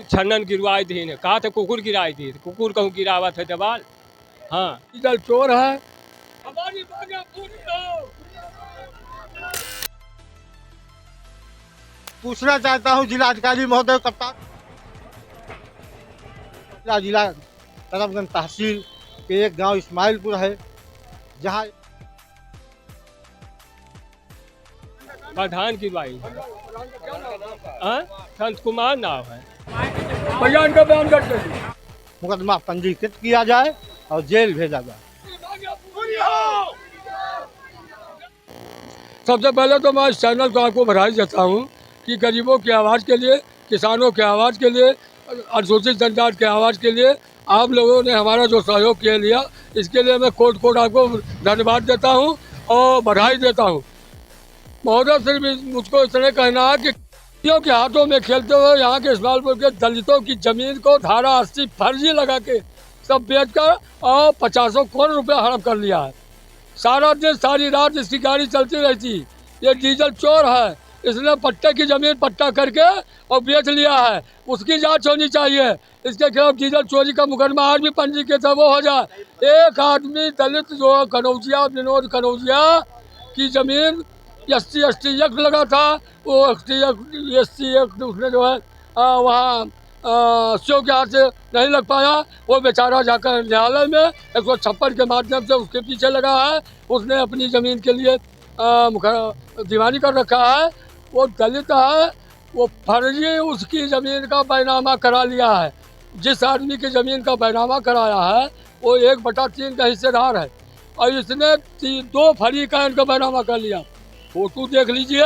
छन्नन गिरवाई थी ने कहा था कुकुर गिराई थी, कुकुर कहूँ गिरावा था जवाल। हाँ इधर चोर है। हमारी मांगे पूरी हो। पूछना चाहता हूँ जिलाधिकारी महोदय कप्तान, जिला तरफगंज तहसील के एक गांव इस्माइलपुर है, जहां प्रधान गिरवाई संत कुमार नाम है। बयान का बयान करते मुकदमा पंजीकृत किया जाए और जेल भेजा जाए। सबसे पहले तो मैं इस चैनल को आपको बधाई देता हूँ कि गरीबों की आवाज़ के लिए, किसानों की आवाज़ के लिए, अनुसूचित जनजाति के आवाज़ के लिए आप लोगों ने हमारा जो सहयोग किया लिया, इसके लिए मैं कोट आपको धन्यवाद देता हूँ और बधाई देता हूँ। महोदय सिर्फ मुझको इतने कहना है कि के हाथों में खेलते हुए यहाँ के इस्माइलपुर के दलितों की जमीन को धारा 80 फर्जी लगा के सब बेचकर और 50 करोड़ रुपया हड़प कर लिया है। सारा दिन सारी रात इसकी गाड़ी चलती रहती। ये डीजल चोर है, इसने पट्टे की जमीन पट्टा करके और बेच लिया है। उसकी जांच होनी चाहिए। इसके खिलाफ डीजल चोरी का मुकदमा आज भी पंजीकृत है, वो हो जाए। एक आदमी दलित जो कनौजिया, विनोद कनौजिया की जमीन SC/ST एक्ट लगा था, वो SC एक्ट उसने जो है वहाँ सीओ के हाथ से नहीं लग पाया। वो बेचारा जाकर न्यायालय में 156 के माध्यम से उसके पीछे लगा है। उसने अपनी ज़मीन के लिए दीवानी कर रखा है। वो दलित है, वो फर्जी उसकी ज़मीन का बैनामा करा लिया है। जिस आदमी की ज़मीन का बैनामा कराया है वो 1/3 का हिस्सेदार है और इसने 2 फर्जी कायन का बैनामा कर लिया। फोटो देख लीजिए,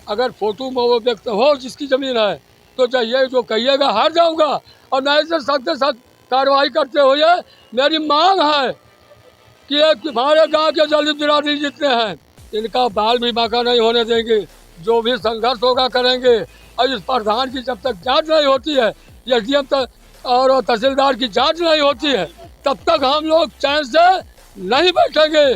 अगर फोटो में वो व्यक्त हो जिसकी ज़मीन है तो चाहिए जो कहिएगा हार जाऊंगा और नहीं से सख्त से सख्त कार्रवाई करते हुए मेरी मांग है कि हमारे गांव के दलित बिरादरी जितने हैं इनका बाल भी बांका नहीं होने देंगे। जो भी संघर्ष होगा करेंगे और इस प्रधान की जब तक जांच नहीं होती है, SDM तक और तहसीलदार की जांच नहीं होती है, तब तक हम लोग चैन से नहीं बैठेंगे।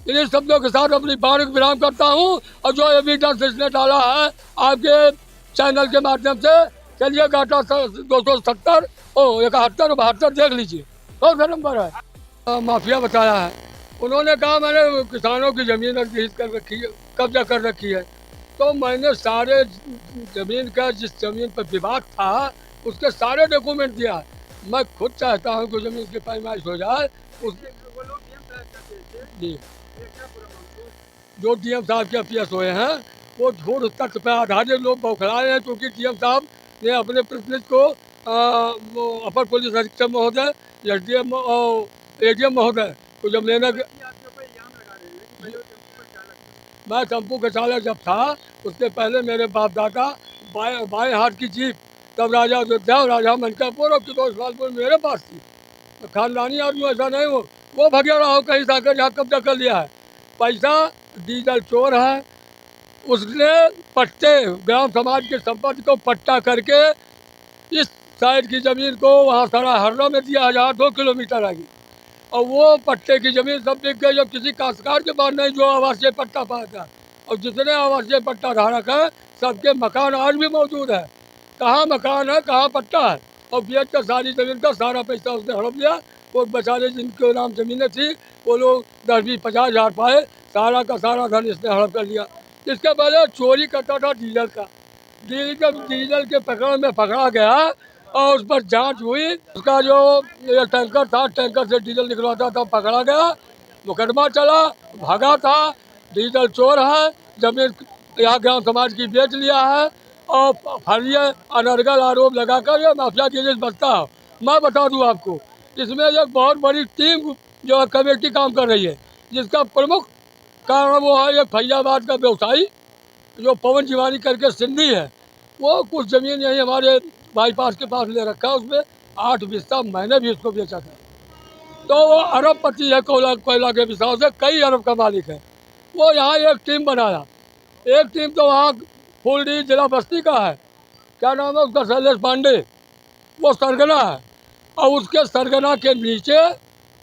इन्हीं शब्दों के साथ अपनी बात विराम करता हूं और जो एविडेंस इसने डाला है आपके चैनल के माध्यम से, चलिए गाटा 270 71 72 देख लीजिए, कौन सा नंबर है। माफिया बताया है, उन्होंने कहा मैंने किसानों की ज़मीन अर्जित कर रखी है, कब्जा कर रखी है। तो मैंने सारे ज़मीन का, जिस ज़मीन पर विवाद था उसके सारे डॉक्यूमेंट दिया है। मैं खुद चाहता हूँ कि ज़मीन की पैमाइश हो जाए। जी, जो DM साहब के PS हुए हैं वो झूठ तथ्य पर आधारित लोग बौखलाए हैं, क्योंकि DM साहब ने अपने प्रतिनिधि को अपर पुलिस अधीक्षक महोदय, SDM और ADM महोदय को जब लेने मैं टेम्पू का चालक जब था उसके पहले मेरे बाप दादा बाएं हाथ की जीप तब राजा अयोध्या और राजा मनकापुर और इस्माइलपुर मेरे पास थी। तो खानदानी आदमी ऐसा नहीं हो वो भगे रहा हो कहीं जाकर यहाँ कब्जा कर लिया है। पैसा डीजल चोर है, उसने पट्टे ग्राम समाज के संपत्ति को पट्टा करके इस साइड की ज़मीन को वहाँ सारा हरना में दिया 2 किलोमीटर आगे और वो पट्टे की ज़मीन सब बिक गई। जब किसी काश्तकार के पास नहीं जो आवासीय पट्टा पाता, और जितने आवासीय पट्टा धारक है सबके मकान आज भी मौजूद है। कहाँ मकान है, कहाँ पट्टा है, और बेच कर सारी ज़मीन का सारा पैसा उसने हड़प लिया। वो बेचारे जिनके नाम ज़मीनें थी वो लोग 10-20-50 हज़ार पाए, सारा का सारा धन इसने हड़प कर लिया। इसके पहले चोरी करता था डीजल का, डीजल के पकड़ में पकड़ा गया और उस पर जांच हुई। उसका जो टैंकर था, टैंकर से डीजल निकलवाता था, पकड़ा गया, मुकदमा चला, भागा था। डीजल चोर है, जमीन यहाँ ग्राम समाज की बेच लिया है और फर्जी अनर्गल आरोप लगाकर ये माफिया की लिस्ट बचता है। मैं बता दूँ आपको, इसमें एक बहुत बड़ी टीम जो है कमेटी काम कर रही है, जिसका प्रमुख कारण वो है एक फैजाबाद का व्यवसायी जो पवन जीवानी करके सिंधी है। वो कुछ ज़मीन यही हमारे बाईपास के पास ले रखा है, उसमें 8 बिस्सा मैंने भी उसको बेचा था। तो वो अरबपति है, कोयला के हिसाब से कई अरब का मालिक है। वो यहाँ एक टीम बनाया, एक टीम तो वहाँ फुलडी जिला बस्ती का है, क्या नाम है उसका, शैलेश पांडे, वो सरगना है। और उसके सरगना के नीचे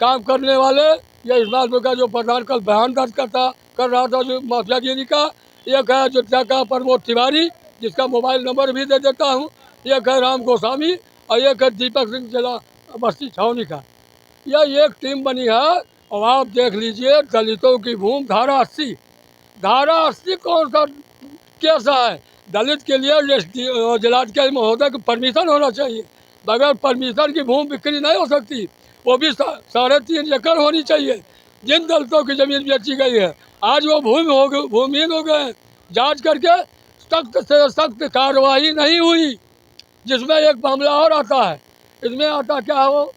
काम करने वाले ये इस्माइलपुर का जो प्रधान कल बयान दर्ज कर रहा था जो माफियागिरी का, एक है अयोध्या का प्रमोद तिवारी, जिसका मोबाइल नंबर भी दे देता हूँ, एक है राम गोस्वामी और एक है दीपक सिंह जिला बस्ती छावनी का। यह एक टीम बनी है। और आप देख लीजिए दलितों की भूमि धारा 80 कौन सा कैसा है? दलित के लिए जिलाधिकारी महोदय को परमिशन होना चाहिए। बगैर परमिशन की भूमि बिक्री नहीं हो सकती। वो भी 3.5 एकड़ होनी चाहिए। जिन दलितों की जमीन बेची गई है आज वो भूमिहीन हो गए। जांच करके सख्त से सख्त कार्रवाई नहीं हुई। जिसमें एक मामला और आता है, इसमें आता क्या है वो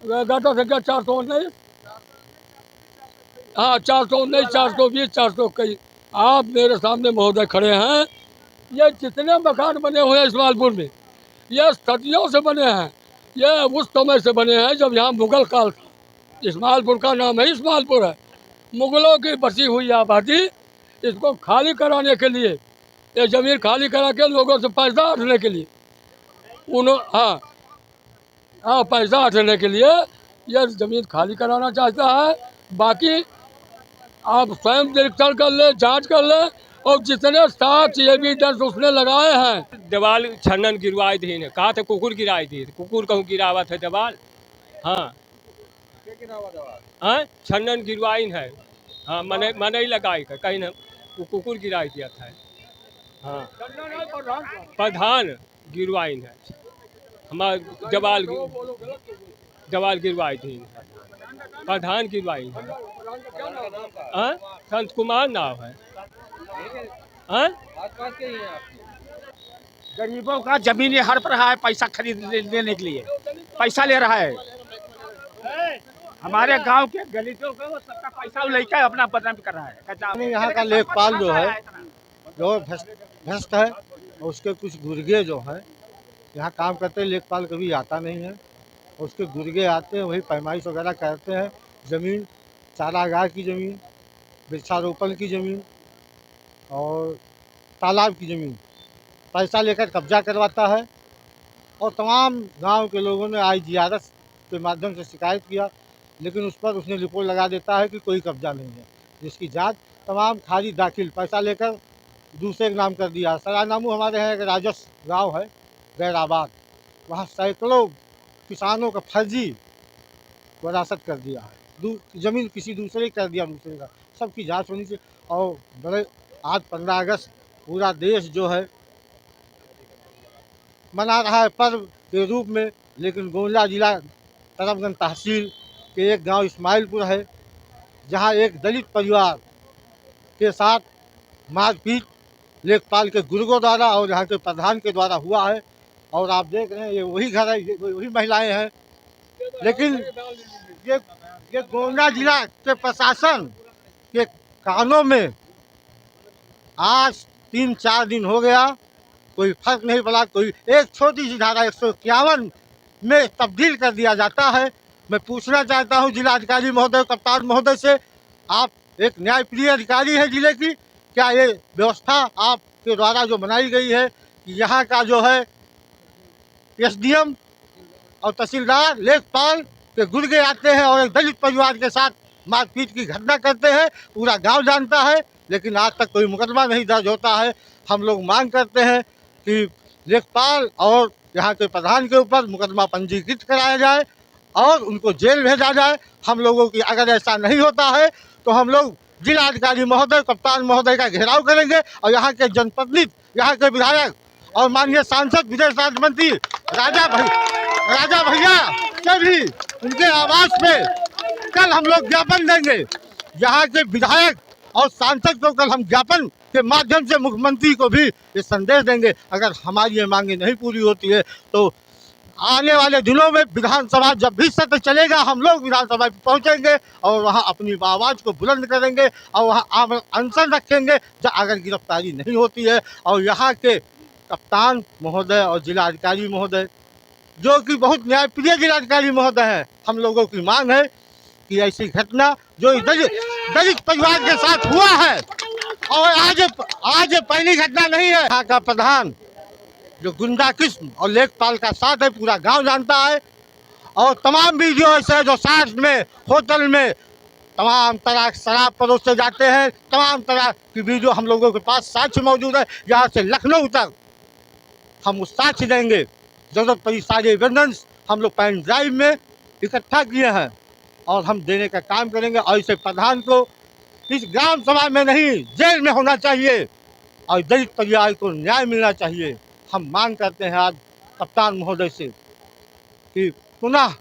गाटा संख्या 419, हाँ 419, 420, 421। आप मेरे सामने महोदय खड़े हैं। ये जितने मकान बने हुए हैं इस्माइलपुर में, ये सदियों से बने हैं। ये उस समय से बने हैं जब यहाँ मुगल काल था। इस्माइलपुर का नाम ही इस्माइलपुर है। मुगलों की बसी हुई आबादी, इसको खाली कराने के लिए, ये ज़मीन खाली करा के लोगों से पैसा हटने के लिए हाँ पैसा हटने के लिए यह ज़मीन खाली कराना चाहता है। बाकी आप स्वयं निरीक्षण कर ले, जांच कर ले। और जितने साथ एविडेंस उसने लगाए हैं, दीवाल छन्नन गिरवाई थी। कहा था कुकुर गिराई थी, कुकुर कहूँ गिरावा था दीवाल। हाँ हाँ छन्नन गिरवाइन है। हाँ मने ही लगाई का कहीं ना वो कुकुर गिराई दिया था। हाँ प्रधान गिरवाइन है। हमारा दीवाल गिरवाई थी, प्रधान गिरवाइन है। हाँ संत कुमार नाम है। हाँ गरीबों का जमीन ये हड़प रहा है पैसा खरीद लेने के लिए, पैसा ले रहा है। हमारे गांव के दलितों को सबका पैसा लेकर अपना बदनाम कर रहा है। यहाँ का लेखपाल जो है जो भ्रष्ट है, और उसके कुछ गुर्गे जो हैं यहाँ काम करते हैं। लेखपाल कभी आता नहीं है, और उसके गुर्गे आते हैं, वही पैमाइश वगैरह करते हैं। ज़मीन चारागाह की ज़मीन, वृक्षारोपण की ज़मीन और तालाब की ज़मीन पैसा लेकर कब्जा करवाता है। और तमाम गांव के लोगों ने IGRS के माध्यम से शिकायत किया, लेकिन उस पर उसने रिपोर्ट लगा देता है कि कोई कब्जा नहीं है, जिसकी जांच तमाम खारिज दाखिल पैसा लेकर दूसरे के नाम कर दिया। सरायनामू हमारे यहाँ एक राजस्व गाँव है गैराबाद, वहाँ सैकड़ों किसानों का फर्जी वरासत कर दिया है। ज़मीन किसी दूसरे की कर दिया, दूसरे का। सबकी जांच होनी चाहिए। और बड़े आज 15 अगस्त पूरा देश जो है मना रहा है पर्व के रूप में, लेकिन गोंडा जिला तरफगंज तहसील के एक गांव इस्माइलपुर है, जहां एक दलित परिवार के साथ मारपीट लेखपाल के गुर्गों द्वारा और यहाँ के प्रधान के द्वारा हुआ है। और आप देख रहे हैं ये वही घर है, ये वही महिलाएं हैं। लेकिन ये गोंडा जिला के प्रशासन के कानों में आज 3-4 दिन हो गया, कोई फर्क नहीं पड़ा। कोई एक छोटी सी धारा 151 में तब्दील कर दिया जाता है। मैं पूछना चाहता हूं जिलाधिकारी महोदय, कप्तान महोदय से, आप एक न्यायप्रिय अधिकारी हैं जिले की, क्या ये व्यवस्था आपके द्वारा जो बनाई गई है कि यहाँ का जो है SDM और तहसीलदार लेखपाल के गुर्गे आते हैं और एक दलित परिवार के साथ मारपीट की घटना करते हैं, पूरा गांव जानता है, लेकिन आज तक कोई मुकदमा नहीं दर्ज होता है। हम लोग मांग करते हैं कि लेखपाल और यहाँ के प्रधान के ऊपर मुकदमा पंजीकृत कराया जाए और उनको जेल भेजा जाए। हम लोगों की अगर ऐसा नहीं होता है तो हम लोग जिलाधिकारी महोदय, कप्तान महोदय का घेराव करेंगे और यहाँ के जनप्रतिनिधि, यहाँ के विधायक और माननीय सांसद विदेश राज्य मंत्री राजा भैया से भी उनके आवास पे कल हम लोग ज्ञापन देंगे। यहाँ के विधायक और सांसद को कल हम ज्ञापन के माध्यम से मुख्यमंत्री को भी ये संदेश देंगे। अगर हमारी ये मांगे नहीं पूरी होती है तो आने वाले दिनों में विधानसभा जब भी सत्र चलेगा, हम लोग विधानसभा पहुंचेंगे और वहां अपनी आवाज़ को बुलंद करेंगे और वहां अनशन रखेंगे अगर गिरफ्तारी नहीं होती है। और यहाँ के कप्तान महोदय और जिलाधिकारी महोदय, जो कि बहुत न्यायप्रिय जिलाधिकारी महोदय हैं, हम लोगों की मांग है कि ऐसी घटना जो दलित परिवार के साथ हुआ है, और आज पहली घटना नहीं है। यहाँ का प्रधान जो गुंडा किस्म और लेखपाल का साथ है, पूरा गांव जानता है। और तमाम वीडियो ऐसे हैं जो साथ में होटल में तमाम तरह शराब परोसे जाते हैं, तमाम तरह की वीडियो हम लोगों के पास साक्ष्य मौजूद है। यहाँ से लखनऊ तक हम उस साक्ष्य देंगे। जरूरत पड़ी सारे एविडेंस हम लोग पेन ड्राइव में इकट्ठा किए हैं और हम देने का काम करेंगे। और इसे प्रधान को इस ग्राम सभा में नहीं, जेल में होना चाहिए और दलित परिवार को न्याय मिलना चाहिए। हम मांग करते हैं आज कप्तान महोदय से कि पुनः